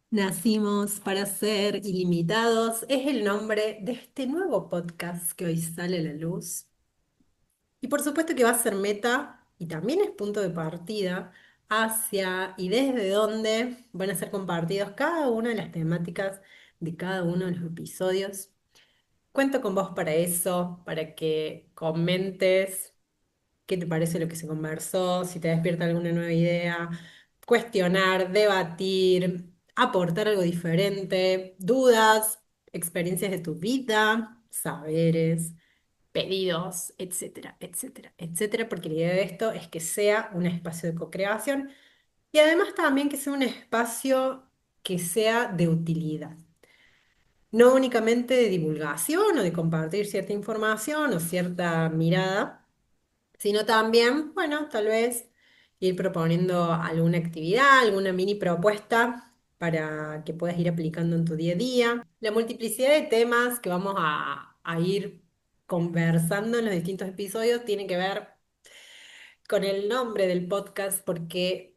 Nacimos para ser ilimitados es el nombre de este nuevo podcast que hoy sale a la luz. Y por supuesto que va a ser meta y también es punto de partida hacia y desde donde van a ser compartidos cada una de las temáticas de cada uno de los episodios. Cuento con vos para eso, para que comentes qué te parece lo que se conversó, si te despierta alguna nueva idea, cuestionar, debatir, aportar algo diferente, dudas, experiencias de tu vida, saberes, pedidos, etcétera, etcétera, etcétera, porque la idea de esto es que sea un espacio de co-creación y además también que sea un espacio que sea de utilidad. No únicamente de divulgación o de compartir cierta información o cierta mirada, sino también, bueno, tal vez ir proponiendo alguna actividad, alguna mini propuesta para que puedas ir aplicando en tu día a día. La multiplicidad de temas que vamos a ir conversando en los distintos episodios tiene que ver con el nombre del podcast porque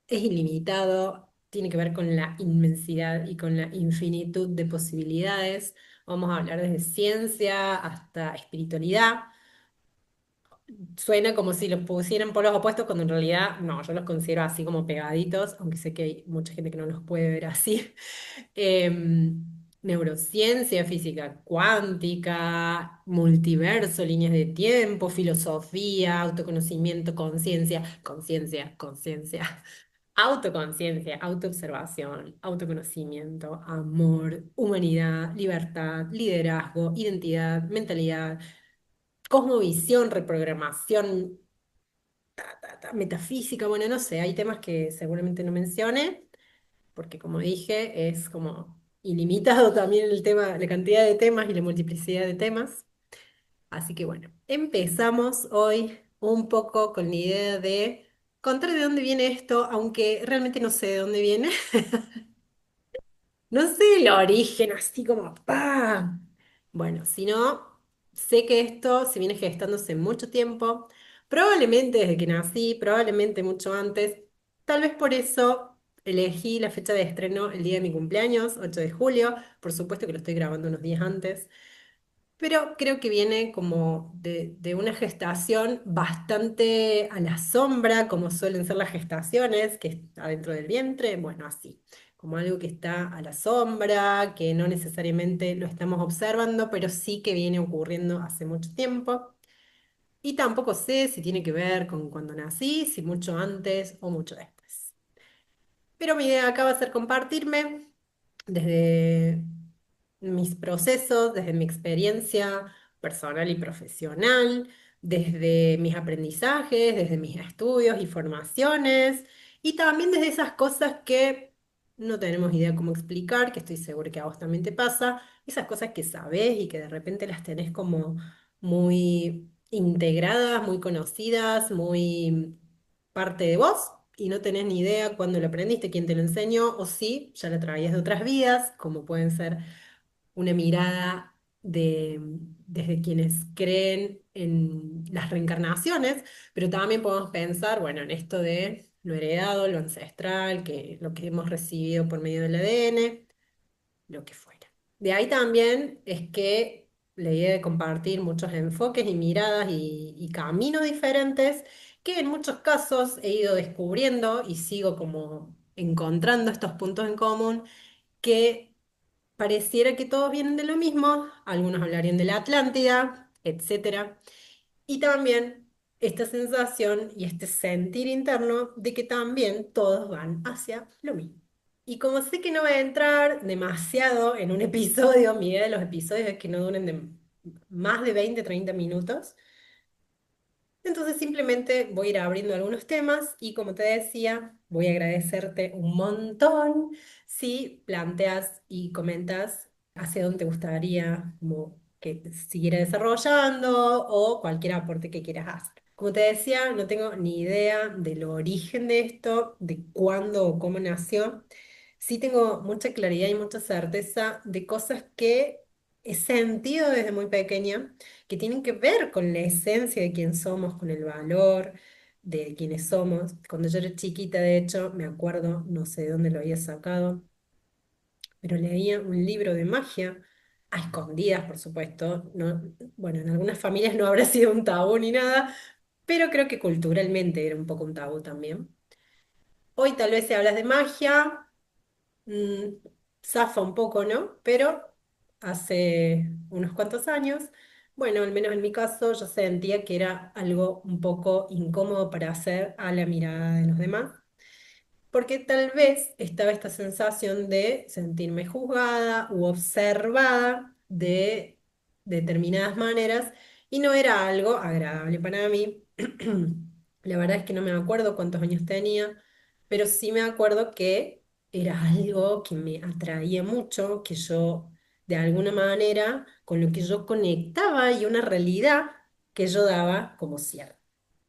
es ilimitado, tiene que ver con la inmensidad y con la infinitud de posibilidades. Vamos a hablar desde ciencia hasta espiritualidad. Suena como si los pusieran por los opuestos, cuando en realidad no, yo los considero así como pegaditos, aunque sé que hay mucha gente que no los puede ver así. Neurociencia, física cuántica, multiverso, líneas de tiempo, filosofía, autoconocimiento, conciencia, autoconciencia, autoobservación, autoconocimiento, amor, humanidad, libertad, liderazgo, identidad, mentalidad, cosmovisión, reprogramación, metafísica, bueno, no sé, hay temas que seguramente no mencione, porque como dije, es como ilimitado también el tema, la cantidad de temas y la multiplicidad de temas. Así que bueno, empezamos hoy un poco con la idea de contar de dónde viene esto, aunque realmente no sé de dónde viene. No sé el origen, así como ¡pa! Bueno, si no, sé que esto se viene gestándose mucho tiempo, probablemente desde que nací, probablemente mucho antes. Tal vez por eso elegí la fecha de estreno el día de mi cumpleaños, 8 de julio. Por supuesto que lo estoy grabando unos días antes. Pero creo que viene como de una gestación bastante a la sombra, como suelen ser las gestaciones, que está dentro del vientre, bueno, así, como algo que está a la sombra, que no necesariamente lo estamos observando, pero sí que viene ocurriendo hace mucho tiempo. Y tampoco sé si tiene que ver con cuando nací, si mucho antes o mucho después. Pero mi idea acá va a ser compartirme desde mis procesos, desde mi experiencia personal y profesional, desde mis aprendizajes, desde mis estudios y formaciones, y también desde esas cosas que no tenemos idea cómo explicar, que estoy segura que a vos también te pasa, esas cosas que sabés y que de repente las tenés como muy integradas, muy conocidas, muy parte de vos y no tenés ni idea cuándo lo aprendiste, quién te lo enseñó, o sí, ya lo traías de otras vidas, como pueden ser una mirada desde quienes creen en las reencarnaciones, pero también podemos pensar, bueno, en esto de lo heredado, lo ancestral, que lo que hemos recibido por medio del ADN, lo que fuera. De ahí también es que la idea de compartir muchos enfoques y miradas y caminos diferentes, que en muchos casos he ido descubriendo y sigo como encontrando estos puntos en común, que pareciera que todos vienen de lo mismo, algunos hablarían de la Atlántida, etcétera, y también esta sensación y este sentir interno de que también todos van hacia lo mismo. Y como sé que no voy a entrar demasiado en un episodio, mi idea de los episodios es que no duren más de 20 30 minutos, entonces simplemente voy a ir abriendo algunos temas y como te decía, voy a agradecerte un montón si planteas y comentas hacia dónde te gustaría como que siguiera desarrollando o cualquier aporte que quieras hacer. Como te decía, no tengo ni idea del origen de esto, de cuándo o cómo nació. Sí tengo mucha claridad y mucha certeza de cosas que he sentido desde muy pequeña que tienen que ver con la esencia de quién somos, con el valor de quiénes somos. Cuando yo era chiquita, de hecho, me acuerdo, no sé de dónde lo había sacado, pero leía un libro de magia, a escondidas, por supuesto. No, bueno, en algunas familias no habrá sido un tabú ni nada, pero creo que culturalmente era un poco un tabú también. Hoy tal vez si hablas de magia, mm, zafa un poco, ¿no? Pero hace unos cuantos años, bueno, al menos en mi caso, yo sentía que era algo un poco incómodo para hacer a la mirada de los demás, porque tal vez estaba esta sensación de sentirme juzgada u observada de determinadas maneras y no era algo agradable para mí. La verdad es que no me acuerdo cuántos años tenía, pero sí me acuerdo que era algo que me atraía mucho, que yo de alguna manera con lo que yo conectaba y una realidad que yo daba como cierta.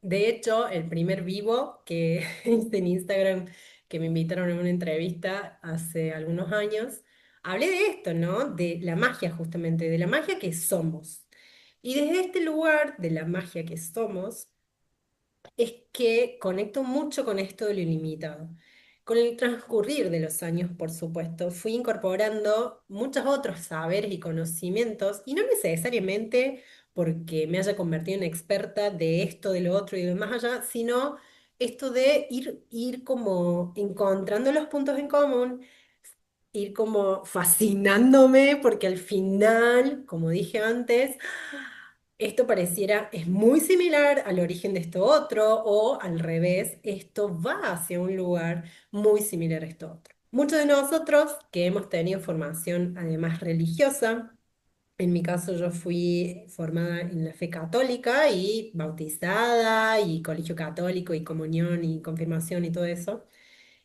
De hecho, el primer vivo que hice en Instagram, que me invitaron a una entrevista hace algunos años, hablé de esto, ¿no? De la magia justamente, de la magia que somos. Y desde este lugar de la magia que somos, es que conecto mucho con esto de lo ilimitado. Con el transcurrir de los años, por supuesto, fui incorporando muchos otros saberes y conocimientos, y no necesariamente porque me haya convertido en experta de esto, de lo otro y de más allá, sino esto de ir como encontrando los puntos en común, ir como fascinándome, porque al final, como dije antes, esto pareciera, es muy similar al origen de esto otro, o al revés, esto va hacia un lugar muy similar a esto otro. Muchos de nosotros que hemos tenido formación además religiosa, en mi caso yo fui formada en la fe católica y bautizada y colegio católico y comunión y confirmación y todo eso,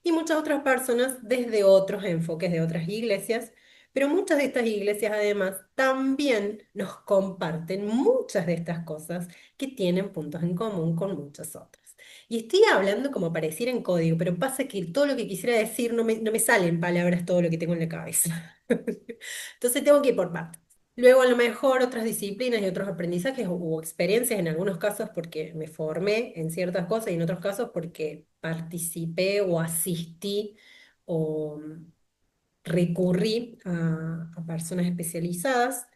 y muchas otras personas desde otros enfoques de otras iglesias, pero muchas de estas iglesias además también nos comparten muchas de estas cosas que tienen puntos en común con muchas otras. Y estoy hablando como pareciera en código, pero pasa que todo lo que quisiera decir no me sale en palabras todo lo que tengo en la cabeza. Entonces tengo que ir por partes. Luego a lo mejor otras disciplinas y otros aprendizajes o experiencias en algunos casos porque me formé en ciertas cosas y en otros casos porque participé o asistí o recurrí a personas especializadas.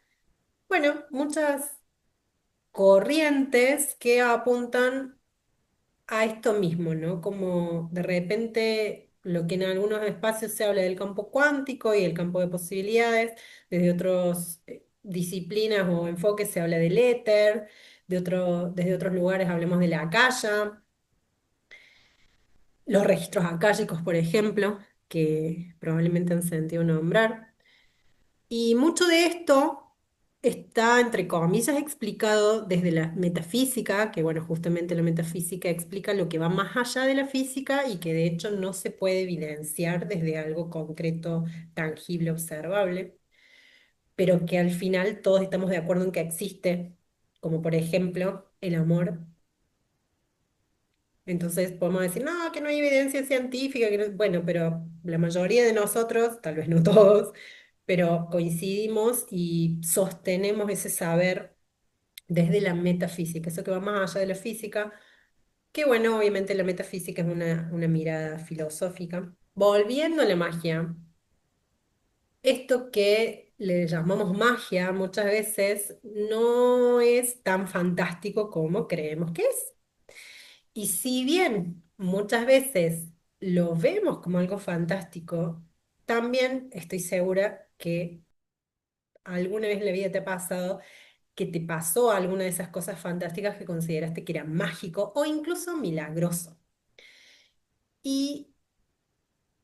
Bueno, muchas corrientes que apuntan a esto mismo, ¿no? Como de repente lo que en algunos espacios se habla del campo cuántico y el campo de posibilidades, desde otras disciplinas o enfoques se habla del éter, desde otros lugares hablemos de la akasha, los registros akáshicos, por ejemplo, que probablemente han sentido nombrar. Y mucho de esto está, entre comillas, explicado desde la metafísica, que bueno, justamente la metafísica explica lo que va más allá de la física y que de hecho no se puede evidenciar desde algo concreto, tangible, observable, pero que al final todos estamos de acuerdo en que existe, como por ejemplo el amor. Entonces podemos decir, no, que no hay evidencia científica, bueno, pero la mayoría de nosotros, tal vez no todos, pero coincidimos y sostenemos ese saber desde la metafísica, eso que va más allá de la física, que bueno, obviamente la metafísica es una mirada filosófica. Volviendo a la magia, esto que le llamamos magia muchas veces no es tan fantástico como creemos que es. Y si bien muchas veces lo vemos como algo fantástico, también estoy segura que alguna vez en la vida te ha pasado que te pasó alguna de esas cosas fantásticas que consideraste que era mágico o incluso milagroso. Y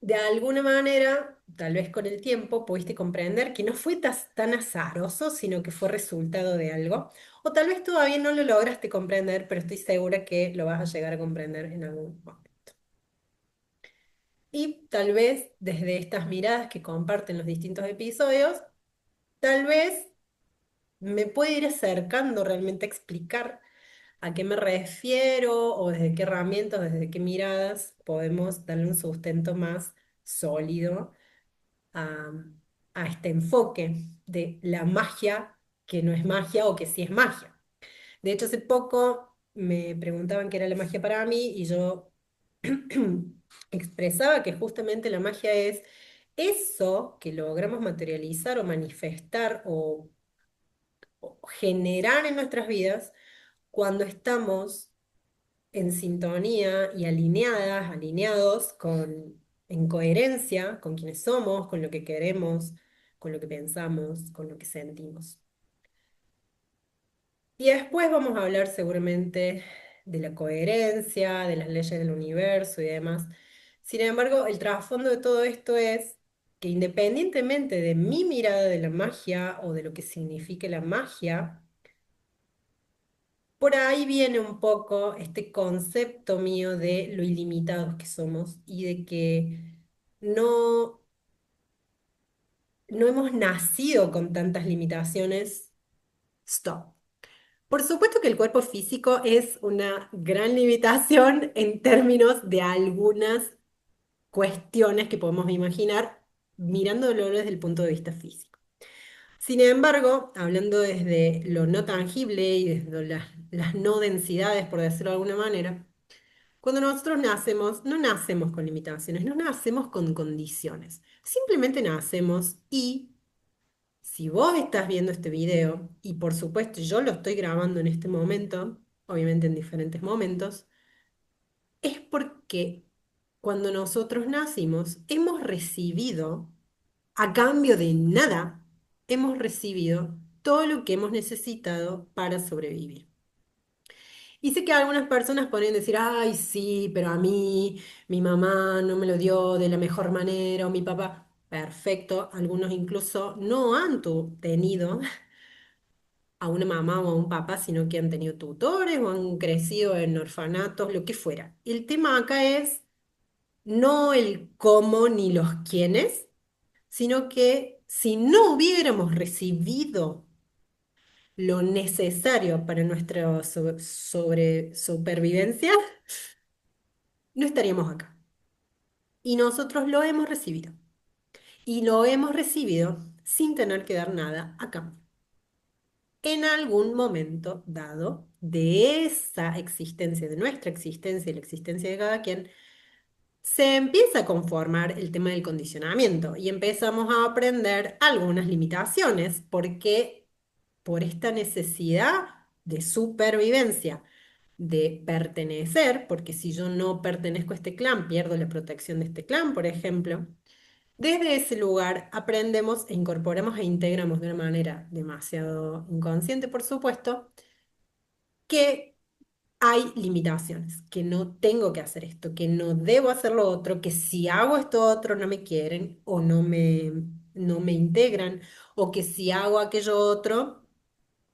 de alguna manera, tal vez con el tiempo, pudiste comprender que no fue tan azaroso, sino que fue resultado de algo. O tal vez todavía no lo lograste comprender, pero estoy segura que lo vas a llegar a comprender en algún momento. Y tal vez desde estas miradas que comparten los distintos episodios, tal vez me puede ir acercando realmente a explicar a qué me refiero o desde qué herramientas, desde qué miradas podemos darle un sustento más sólido a, a este enfoque de la magia que no es magia o que sí es magia. De hecho, hace poco me preguntaban qué era la magia para mí y yo expresaba que justamente la magia es eso que logramos materializar o manifestar o generar en nuestras vidas cuando estamos en sintonía y alineadas, alineados en coherencia con quienes somos, con lo que queremos, con lo que pensamos, con lo que sentimos. Y después vamos a hablar seguramente de la coherencia, de las leyes del universo y demás. Sin embargo, el trasfondo de todo esto es que independientemente de mi mirada de la magia o de lo que signifique la magia, por ahí viene un poco este concepto mío de lo ilimitados que somos y de que no, no hemos nacido con tantas limitaciones. Stop. Por supuesto que el cuerpo físico es una gran limitación en términos de algunas cuestiones que podemos imaginar mirándolo desde el punto de vista físico. Sin embargo, hablando desde lo no tangible y desde las no densidades, por decirlo de alguna manera, cuando nosotros nacemos, no nacemos con limitaciones, no nacemos con condiciones. Simplemente nacemos y si vos estás viendo este video, y por supuesto yo lo estoy grabando en este momento, obviamente en diferentes momentos, es porque cuando nosotros nacimos hemos recibido, a cambio de nada, hemos recibido todo lo que hemos necesitado para sobrevivir. Y sé que algunas personas pueden decir, ay, sí, pero a mí, mi mamá no me lo dio de la mejor manera, o mi papá. Perfecto, algunos incluso no han tenido a una mamá o a un papá, sino que han tenido tutores o han crecido en orfanatos, lo que fuera. El tema acá es no el cómo ni los quiénes, sino que si no hubiéramos recibido lo necesario para nuestra supervivencia, no estaríamos acá. Y nosotros lo hemos recibido. Y lo hemos recibido sin tener que dar nada a cambio. En algún momento dado de esa existencia, de nuestra existencia y la existencia de cada quien, se empieza a conformar el tema del condicionamiento y empezamos a aprender algunas limitaciones porque por esta necesidad de supervivencia, de pertenecer, porque si yo no pertenezco a este clan, pierdo la protección de este clan, por ejemplo. Desde ese lugar aprendemos e incorporamos e integramos de una manera demasiado inconsciente, por supuesto, que hay limitaciones, que no tengo que hacer esto, que no debo hacer lo otro, que si hago esto otro no me quieren o no me integran, o que si hago aquello otro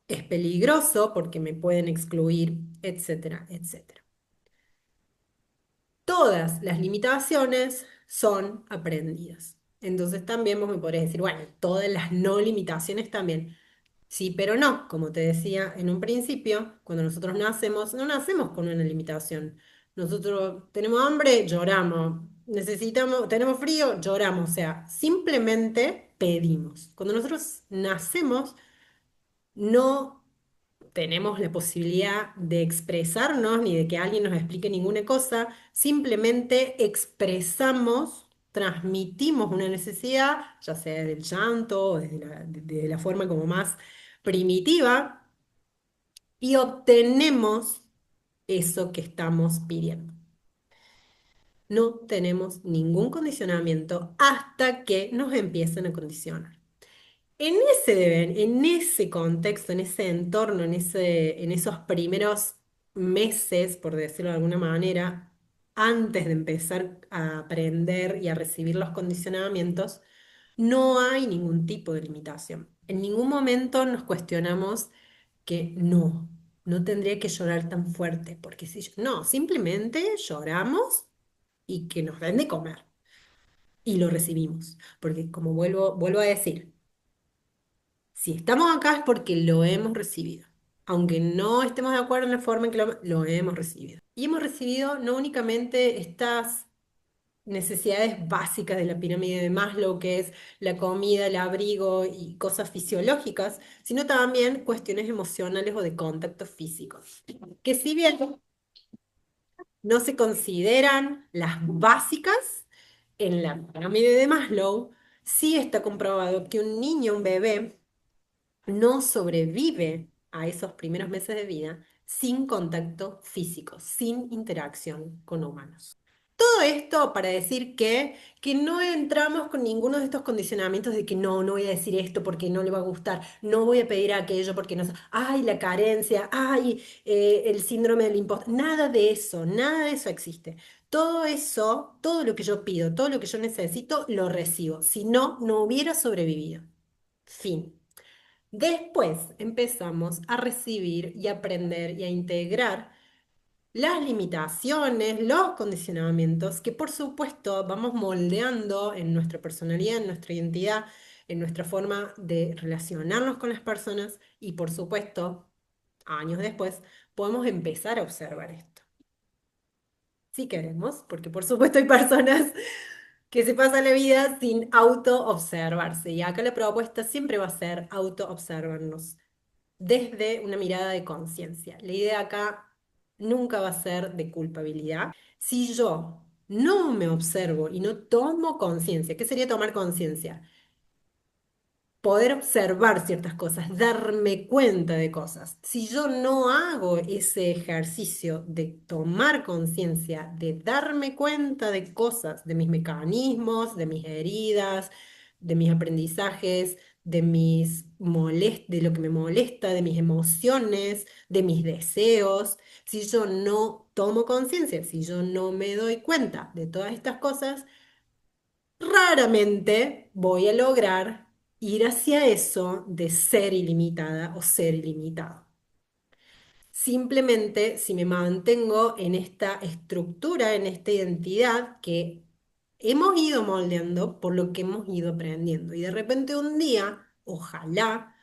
es peligroso porque me pueden excluir, etcétera, etcétera. Todas las limitaciones son aprendidas. Entonces también vos me podés decir, bueno, todas las no limitaciones también. Sí, pero no, como te decía en un principio, cuando nosotros nacemos, no nacemos con una limitación. Nosotros tenemos hambre, lloramos. Necesitamos, tenemos frío, lloramos. O sea, simplemente pedimos. Cuando nosotros nacemos, no tenemos la posibilidad de expresarnos ni de que alguien nos explique ninguna cosa, simplemente expresamos, transmitimos una necesidad, ya sea del llanto o desde la forma como más primitiva, y obtenemos eso que estamos pidiendo. No tenemos ningún condicionamiento hasta que nos empiezan a condicionar. En ese contexto, en ese entorno, en esos primeros meses, por decirlo de alguna manera, antes de empezar a aprender y a recibir los condicionamientos, no hay ningún tipo de limitación. En ningún momento nos cuestionamos que no tendría que llorar tan fuerte, porque si no, simplemente lloramos y que nos den de comer y lo recibimos, porque como vuelvo a decir, si estamos acá es porque lo hemos recibido. Aunque no estemos de acuerdo en la forma en que lo hemos recibido. Y hemos recibido no únicamente estas necesidades básicas de la pirámide de Maslow, que es la comida, el abrigo y cosas fisiológicas, sino también cuestiones emocionales o de contacto físico. Que si bien no se consideran las básicas en la pirámide de Maslow, Sí está comprobado que un niño, un bebé, no sobrevive a esos primeros meses de vida sin contacto físico, sin interacción con humanos. Todo esto para decir que no entramos con ninguno de estos condicionamientos de que no, no voy a decir esto porque no le va a gustar, no voy a pedir aquello porque no, ay, la carencia, ay, el síndrome del impostor, nada de eso existe. Todo eso, todo lo que yo pido, todo lo que yo necesito, lo recibo. Si no, no hubiera sobrevivido. Fin. Después empezamos a recibir y aprender y a integrar las limitaciones, los condicionamientos que por supuesto vamos moldeando en nuestra personalidad, en nuestra identidad, en nuestra forma de relacionarnos con las personas y por supuesto, años después, podemos empezar a observar esto. Si queremos, porque por supuesto hay personas que se pasan la vida sin auto-observarse y acá la propuesta siempre va a ser auto-observarnos desde una mirada de conciencia. La idea acá nunca va a ser de culpabilidad. Si yo no me observo y no tomo conciencia, ¿qué sería tomar conciencia? Poder observar ciertas cosas, darme cuenta de cosas. Si yo no hago ese ejercicio de tomar conciencia, de darme cuenta de cosas, de mis mecanismos, de mis heridas, de mis aprendizajes, de lo que me molesta, de mis emociones, de mis deseos, si yo no tomo conciencia, si yo no me doy cuenta de todas estas cosas, raramente voy a lograr ir hacia eso de ser ilimitada o ser ilimitado. Simplemente si me mantengo en esta estructura, en esta identidad que hemos ido moldeando por lo que hemos ido aprendiendo. Y de repente un día, ojalá,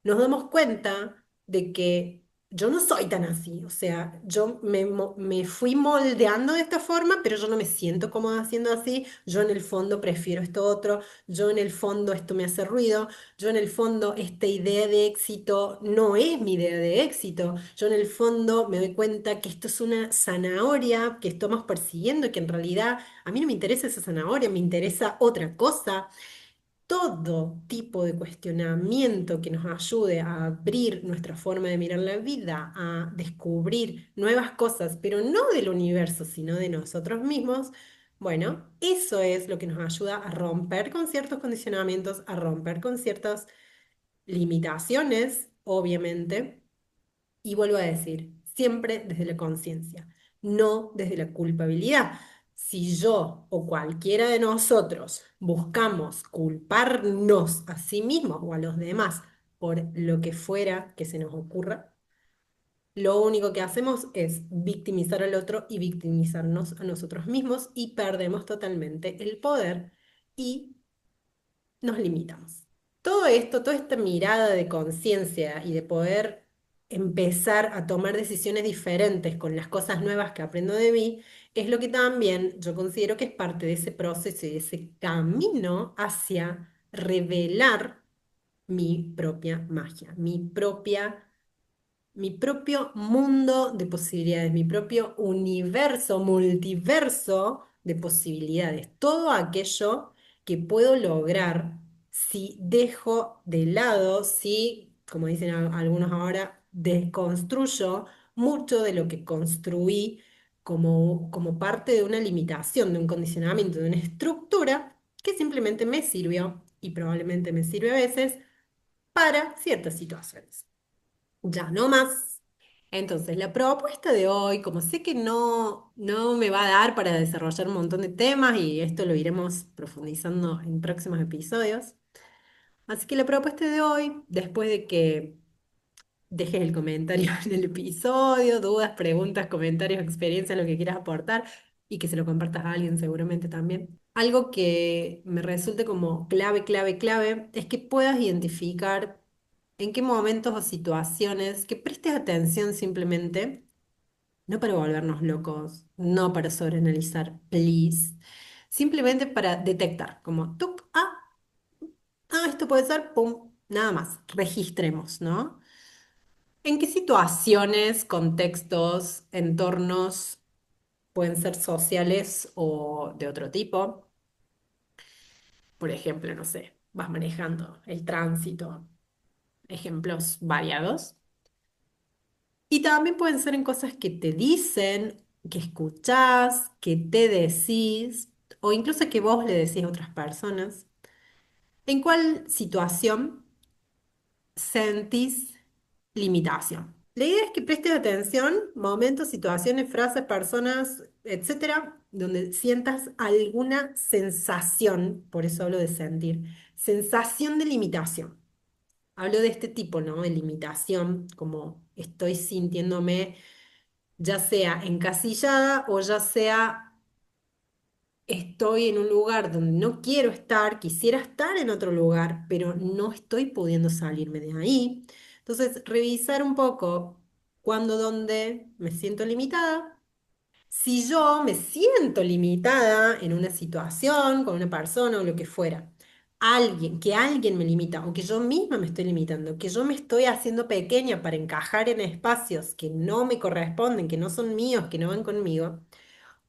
nos damos cuenta de que yo no soy tan así, o sea, me fui moldeando de esta forma, pero yo no me siento cómoda haciendo así, yo en el fondo prefiero esto otro, yo en el fondo esto me hace ruido, yo en el fondo esta idea de éxito no es mi idea de éxito, yo en el fondo me doy cuenta que esto es una zanahoria que estamos persiguiendo y que en realidad a mí no me interesa esa zanahoria, me interesa otra cosa. Todo tipo de cuestionamiento que nos ayude a abrir nuestra forma de mirar la vida, a descubrir nuevas cosas, pero no del universo, sino de nosotros mismos, bueno, eso es lo que nos ayuda a romper con ciertos condicionamientos, a romper con ciertas limitaciones, obviamente, y vuelvo a decir, siempre desde la conciencia, no desde la culpabilidad. Si yo o cualquiera de nosotros buscamos culparnos a sí mismos o a los demás por lo que fuera que se nos ocurra, lo único que hacemos es victimizar al otro y victimizarnos a nosotros mismos y perdemos totalmente el poder y nos limitamos. Todo esto, toda esta mirada de conciencia y de poder empezar a tomar decisiones diferentes con las cosas nuevas que aprendo de mí, es lo que también yo considero que es parte de ese proceso y de ese camino hacia revelar mi propia magia, mi propio mundo de posibilidades, mi propio universo, multiverso de posibilidades, todo aquello que puedo lograr si dejo de lado, si, como dicen algunos ahora, desconstruyo mucho de lo que construí como parte de una limitación, de un condicionamiento, de una estructura que simplemente me sirvió y probablemente me sirve a veces para ciertas situaciones. Ya no más. Entonces, la propuesta de hoy, como sé que no me va a dar para desarrollar un montón de temas y esto lo iremos profundizando en próximos episodios, así que la propuesta de hoy, después de que dejes el comentario en el episodio, dudas, preguntas, comentarios, experiencias, lo que quieras aportar y que se lo compartas a alguien seguramente también. Algo que me resulte como clave, es que puedas identificar en qué momentos o situaciones, que prestes atención simplemente, no para volvernos locos, no para sobreanalizar, please, simplemente para detectar, como tú, esto puede ser, pum, nada más, registremos, ¿no? ¿En qué situaciones, contextos, entornos, pueden ser sociales o de otro tipo, Por ejemplo, no sé, vas manejando el tránsito, ejemplos variados. Y también pueden ser en cosas que te dicen, que escuchás, que te decís, o incluso que vos le decís a otras personas. ¿En cuál situación sentís limitación? La idea es que prestes atención, momentos, situaciones, frases, personas, etcétera, donde sientas alguna sensación, por eso hablo de sentir, sensación de limitación. Hablo de este tipo, ¿no? De limitación, como estoy sintiéndome ya sea encasillada o ya sea estoy en un lugar donde no quiero estar, quisiera estar en otro lugar, pero no estoy pudiendo salirme de ahí. Entonces, revisar un poco cuándo, dónde me siento limitada. Si yo me siento limitada en una situación, con una persona o lo que fuera, que alguien me limita o que yo misma me estoy limitando, que yo me estoy haciendo pequeña para encajar en espacios que no me corresponden, que no son míos, que no van conmigo,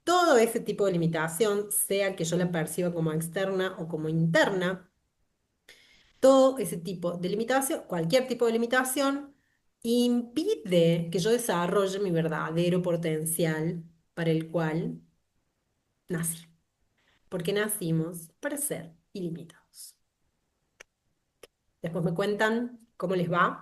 todo ese tipo de limitación, sea que yo la perciba como externa o como interna, todo ese tipo de limitación, cualquier tipo de limitación, impide que yo desarrolle mi verdadero potencial para el cual nací. Porque nacimos para ser ilimitados. Después me cuentan cómo les va.